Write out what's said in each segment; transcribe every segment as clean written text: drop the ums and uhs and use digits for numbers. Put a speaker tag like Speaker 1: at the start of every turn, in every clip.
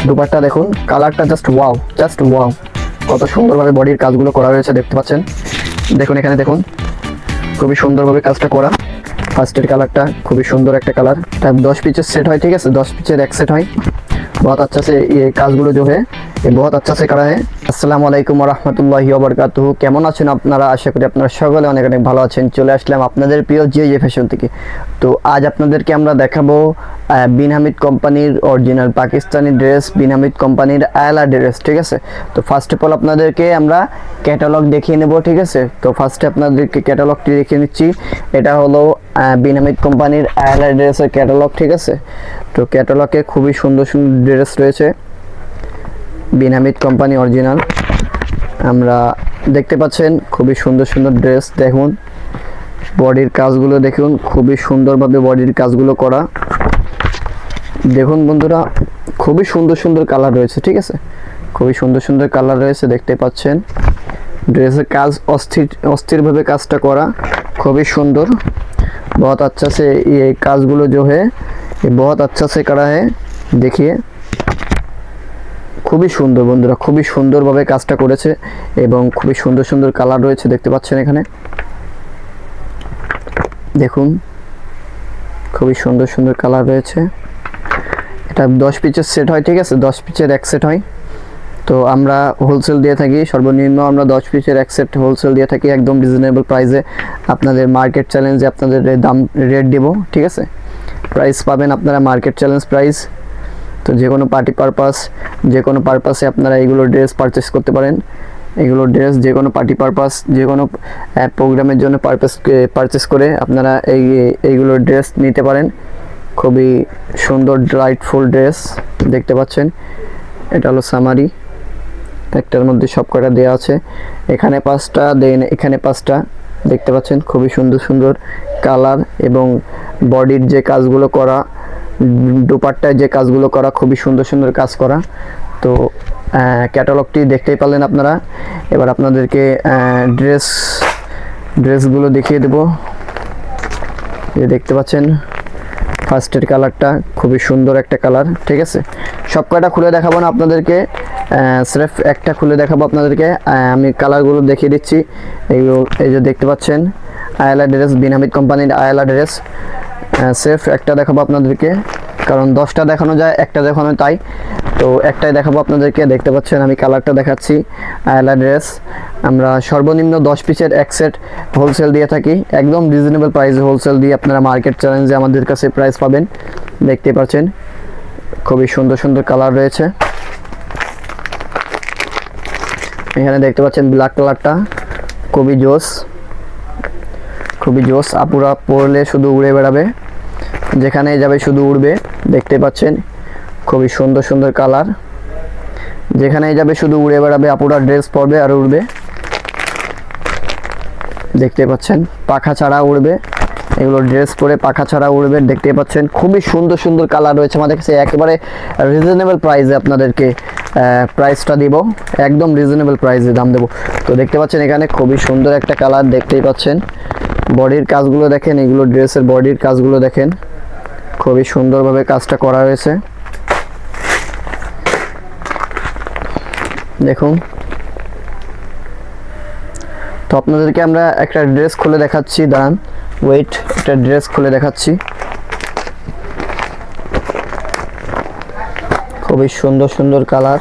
Speaker 1: দুপাট্টা দেখুন, কালারটা just wow, কত সুন্দরভাবে বডির কাজগুলো করা হয়েছে দেখতে পাচ্ছেন। দেখুন এখানে দেখুন, খুবই সুন্দরভাবে কাজটা করা। ফার্স্টের কালারটা খুবই সুন্দর একটা কালার। 10 পিসের সেট হয়, ঠিক আছে, 10 পিসের এক সেট হয়। बहुत अच्छा से ये কাজগুলো जो है ये बहुत अच्छा से करा है। আসসালামু আলাইকুম ওয়া রাহমাতুল্লাহি ওয়া বারাকাতুহু। কেমন আছেন আপনারা? আশা করি আপনারা সকলে অনেক অনেক ভালো আছেন। চলে আসলাম আপনাদের প্রিয় জে ফ্যাশন থেকে। তো আজ আপনাদেরকে আমরা দেখাবো বিন হামিদ কোম্পানির অরিজিনাল পাকিস্তানি ড্রেস, বিন হামিদ কোম্পানির আয়লা ড্রেস, ঠিক আছে। তো ফার্স্ট অফ অল আপনাদেরকে আমরা ক্যাটালগ দেখিয়ে নেব, ঠিক আছে। তো ফার্স্টে আপনাদেরকে ক্যাটালগটি দেখিয়ে নিচ্ছি। এটা হলো বিন হামিদ কোম্পানির আয়লা ড্রেসের ক্যাটালগ, ঠিক আছে। তো ক্যাটালগে খুবই সুন্দর সুন্দর ড্রেস রয়েছে, বিন হামিদ কোম্পানি অরিজিনাল। আমরা দেখতে পাচ্ছেন খুবই সুন্দর সুন্দর ড্রেস। দেখুন বডির কাজগুলো দেখুন, খুবই সুন্দরভাবে বডির কাজগুলো করা। দেখুন বন্ধুরা, খুবই সুন্দর সুন্দর কালার রয়েছে, ঠিক আছে, খুবই সুন্দর সুন্দর কালার রয়েছে দেখতে পাচ্ছেন। ড্রেসের কাজ অস্থিরভাবে কাজটা করা, খুবই সুন্দর। बहुत अच्छा से ये কাজগুলো जो है ये बहुत अच्छा से करा है। देखिए খুবই সুন্দর বন্ধুরা, খুবই সুন্দরভাবে কাজটা করেছে এবং খুবই সুন্দর সুন্দর কালার রয়েছে দেখতে পাচ্ছেন এখানে। দেখুন খুবই সুন্দর সুন্দর কালার রয়েছে। এটা 10 পিসের সেট হয়, ঠিক আছে, 10 পিসের এক সেট হয়। তো আমরা হোলসেল দিয়ে থাকি, সর্বনিম্ন আমরা 10 পিসের এক সেট হোলসেল দিয়ে থাকি একদম রিজনেবল প্রাইসে। আপনাদের মার্কেট চ্যালেঞ্জে আপনাদের দাম রেট দেব, ঠিক আছে। প্রাইস পাবেন আপনারা মার্কেট চ্যালেঞ্জ প্রাইস। তো যে কোনো পার্টি পারপাস, যে কোনো পারপাসে আপনারা এইগুলো ড্রেস পারচেস করতে পারেন। এগুলো ড্রেস যে কোনো পার্টি পারপাস, যে কোনো প্রোগ্রামের জন্য পারচেস করে আপনারা এইগুলো ড্রেস নিতে পারেন। খুবই সুন্দর ডিলাইটফুল ড্রেস দেখতে পাচ্ছেন। এটা হলো সামারি, একটার মধ্যে সব কটা দেওয়া আছে। এখানে 5টা দেন, এখানে 5টা দেখতে পাচ্ছেন। খুবই সুন্দর সুন্দর কালার এবং বডির যে কাজগুলো করা, দুপাট্টায় যে কাজগুলো করা, খুবই সুন্দর সুন্দর কাজ করা। তো ক্যাটালগটি দেখতেই পারলেন আপনারা। এবার আপনাদেরকে ড্রেসগুলো দেখিয়ে দেব। যে দেখতে পাচ্ছেন ফার্স্টের কালারটা খুবই সুন্দর একটা কালার, ঠিক আছে। সব কয়টা খুলে দেখাবো না আপনাদেরকে, সির্ফ একটা খুলে দেখাবো আপনাদেরকে। আমি কালারগুলো দেখিয়ে দিচ্ছি। এইগুলো এই যে দেখতে পাচ্ছেন আয়লা ড্রেস, বিন হামিদ কোম্পানির আয়লা ড্রেস। সির্ফ একটা দেখাবো আপনাদেরকে, কারণ 10টা দেখানো যায়, একটা দেখানো তাই। তো একটাই দেখাবো আপনাদেরকে। দেখতে পাচ্ছেন আমি কালারটা দেখাচ্ছি। আয়লা ড্রেস আমরা সর্বনিম্ন 10 পিসের এক সেট হোলসেল দিয়ে থাকি একদম রিজনেবল প্রাইসে হোলসেল দিয়ে। আপনারা মার্কেট চ্যালেঞ্জে আমাদের কাছে প্রাইস পাবেন। দেখতে পাচ্ছেন খুবই সুন্দর সুন্দর কালার রয়েছে। এখানে দেখতে পাচ্ছেন ব্ল্যাক কালারটা খুবই জোস, খুবই জোস। আপুরা পরলে শুধু উড়ে বেড়াবে, যেখানে যাবে শুধু উড়বে। দেখতে পাচ্ছেন খুবই সুন্দর সুন্দর কালার, যেখানে যাবে শুধু উড়ে বেড়াবে। আপুরা ড্রেস পরবে আর উড়বে। দেখতে পাচ্ছেন পাখা ছাড়া উড়বে, এগুলো ড্রেস পরে পাখা ছাড়া উড়বে। দেখতে পাচ্ছেন খুবই সুন্দর সুন্দর কালার রয়েছে আমাদের কাছে। একেবারে রিজনেবল প্রাইসে আপনাদেরকে প্রাইসটা দিব, একদম রিজনেবল প্রাইসে দাম দেবো। তো দেখতে পাচ্ছেন এখানে খুবই সুন্দর একটা কালার দেখতেই পাচ্ছেন। বডির কাজগুলো দেখেন, এগুলো ড্রেসের বডির কাজগুলো দেখেন, খুবই সুন্দরভাবে কাজটা করা হয়েছে। দেখুন তো আপনাদেরকে আমরা একটা ড্রেস খুলে দেখাচ্ছি, দাঁড়ান ওয়েট, একটা ড্রেস খুলে দেখাচ্ছি। খুবই সুন্দর সুন্দর কালার,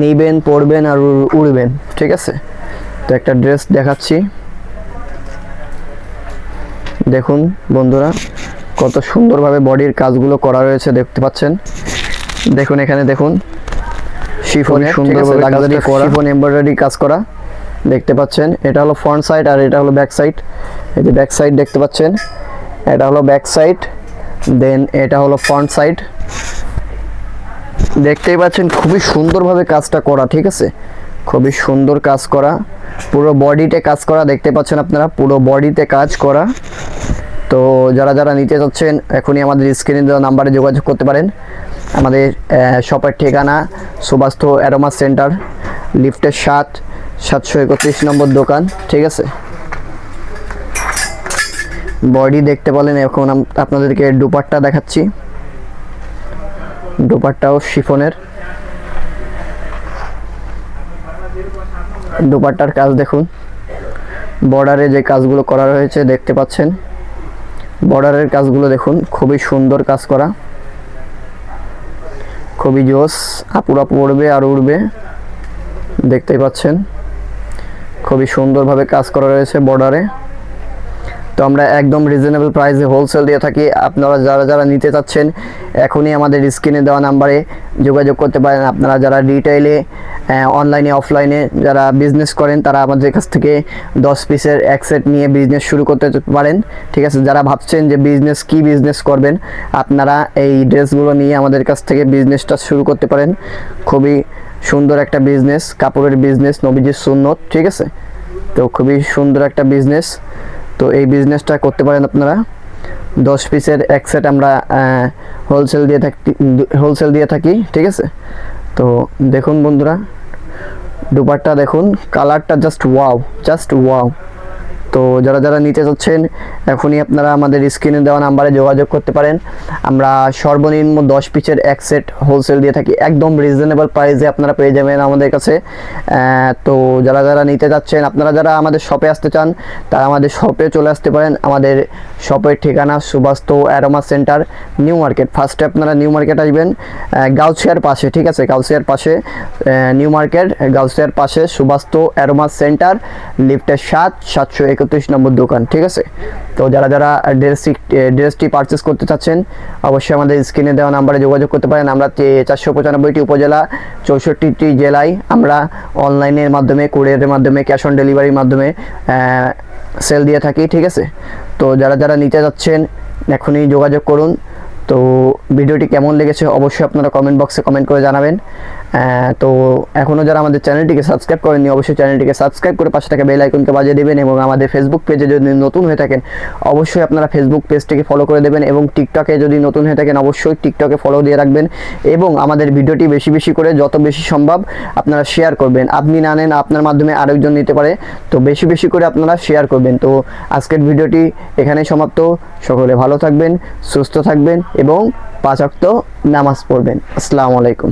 Speaker 1: নিবেন পরবেন আর উড়বেন, ঠিক আছে। তো একটা ড্রেস দেখাচ্ছি। দেখুন বন্ধুরা কত সুন্দরভাবে বডির কাজগুলো করা রয়েছে দেখতে পাচ্ছেন। দেখুন এখানে দেখুন শিফন, সুন্দরভাবে লাক্সারি করা, শিফন এমব্রয়ডারি কাজ করা দেখতে পাচ্ছেন। এটা হলো ফ্রন্ট সাইড আর এটা হলো ব্যাক সাইড। এই যে ব্যাক সাইড দেখতে পাচ্ছেন, এটা হলো ব্যাক সাইড, দেন এটা হলো ফ্রন্ট সাইড। দেখতেই পাচ্ছেন খুবই সুন্দরভাবে কাজটা করা, ঠিক আছে, খুবই সুন্দর কাজ করা, পুরো বডিতে কাজ করা। দেখতে পাচ্ছেন আপনারা পুরো বডিতে কাজ করা। তো যারা যারা নিতে চাচ্ছেন এখনই আমাদের স্ক্রিনে দেওয়া নাম্বারে যোগাযোগ করতে পারেন। আমাদের শপের ঠিকানা সুবাস্তু অ্যারোমা সেন্টার, লিফটের 731 নম্বর দোকান, ঠিক আছে। বডি দেখতে পেলেন। এখন আপনাদেরকে দুপাট্টা দেখাচ্ছি। দুপাট্টাও শিফনের, দুপাট্টার কাজ দেখুন, বর্ডারে যে কাজগুলো করা রয়েছে দেখতে পাচ্ছেন, বর্ডারের কাজগুলো দেখুন, খুবই সুন্দর কাজ করা, খুবই জোস, আপুরা পড়বে আর উড়বে, দেখতেই পাচ্ছেন খুবই সুন্দরভাবে কাজ করা রয়েছে বর্ডারে। তো আমরা একদম রিজনেবল প্রাইসে হোলসেল দিয়ে থাকি। আপনারা যারা যারা নিতে চাচ্ছেন এখনই আমাদের স্ক্রিনে দেওয়া নাম্বারে যোগাযোগ করতে পারেন। আপনারা যারা রিটেইলে, অনলাইনে, অফলাইনে যারা বিজনেস করেন তারা আমাদের কাছ থেকে 10 পিসের এক সেট নিয়ে বিজনেস শুরু করতে পারেন। ঠিক আছে, যারা ভাবছেন যে কি বিজনেস করবেন, আপনারা এই ড্রেসগুলো নিয়ে আমাদের কাছ থেকে বিজনেসটা শুরু করতে পারেন। খুবই সুন্দর একটা বিজনেস, কাপড়ের বিজনেস, নবীজির সুন্নত। ঠিক আছে, তো খুবই সুন্দর একটা বিজনেস। তো এই বিজনেসটা করতে পারেন আপনারা। 10 পিসের এক সেট আমরা হোলসেল দিয়ে থাকি। ঠিক আছে, তো দেখুন বন্ধুরা, দুপাট্টা দেখুন, কালারটা জাস্ট ওয়াও। তো যারা যারা নিতে চাচ্ছেন এখনই আপনারা আমাদের স্ক্রিনে দেওয়া নাম্বারে যোগাযোগ করতে পারেন। আমরা সর্বনিম্ন 10 পিসের এক সেট হোলসেল দিয়ে থাকি, একদম রিজনেবল প্রাইসে আপনারা পেয়ে যাবেন আমাদের কাছে। তো যারা যারা নিতে চাচ্ছেন, আপনারা যারা আমাদের শপে আসতে চান তারা আমাদের শপে চলে আসতে পারেন। আমাদের শপের ঠিকানা Suvastu aroma centre, new market. ফার্স্টে আপনারা নিউ মার্কেট আসবেন, গাউসিয়ার পাশে। ঠিক আছে, গাউসিয়ার পাশে নিউ মার্কেট, গাউসিয়ার পাশে সুবাস্তু অ্যারোমা সেন্টার, লিফটের 731 নম্বর দোকান। ঠিক আছে, তো যারা যারা ড্রেসটি পারচেস করতে চাচ্ছেন অবশ্যই আমাদের স্ক্রিনে দেওয়া নাম্বারে যোগাযোগ করতে পারেন। আমরা 495টি উপজেলা, 64টি জেলায় আমরা অনলাইনের মাধ্যমে, কুরিয়ারের মাধ্যমে, ক্যাশ অন ডেলিভারির মাধ্যমে সেল দিয়ে থাকি। ঠিক আছে, তো যারা যারা নিতে যাচ্ছেন এখনই যোগাযোগ করুন। তো ভিডিওটি কেমন লেগেছে অবশ্যই আপনারা কমেন্ট বক্সে কমেন্ট করে জানাবেন। তো এখনও যারা আমাদের চ্যানেলটিকে সাবস্ক্রাইব করেননি অবশ্যই চ্যানেলটিকে সাবস্ক্রাইব করে পাশে থাকা বেল আইকনকে বাজিয়ে দেবেন, এবং আমাদের ফেসবুক পেজে যদি নতুন হয়ে থাকেন অবশ্যই আপনারা ফেসবুক পেজটিকে ফলো করে দেবেন, এবং টিকটকে যদি নতুন হয়ে থাকেন অবশ্যই টিকটকে ফলো দিয়ে রাখবেন, এবং আমাদের ভিডিওটি বেশি বেশি করে যত বেশি সম্ভব আপনারা শেয়ার করবেন। আপনি না নেন, আপনার মাধ্যমে আরেকজন নিতে পারে, তো বেশি বেশি করে আপনারা শেয়ার করবেন। তো আজকের ভিডিওটি এখানেই সমাপ্ত। সকলে ভালো থাকবেন, সুস্থ থাকবেন এবং 5 ওয়াক্ত নামাজ পড়বেন। আসসালামু আলাইকুম।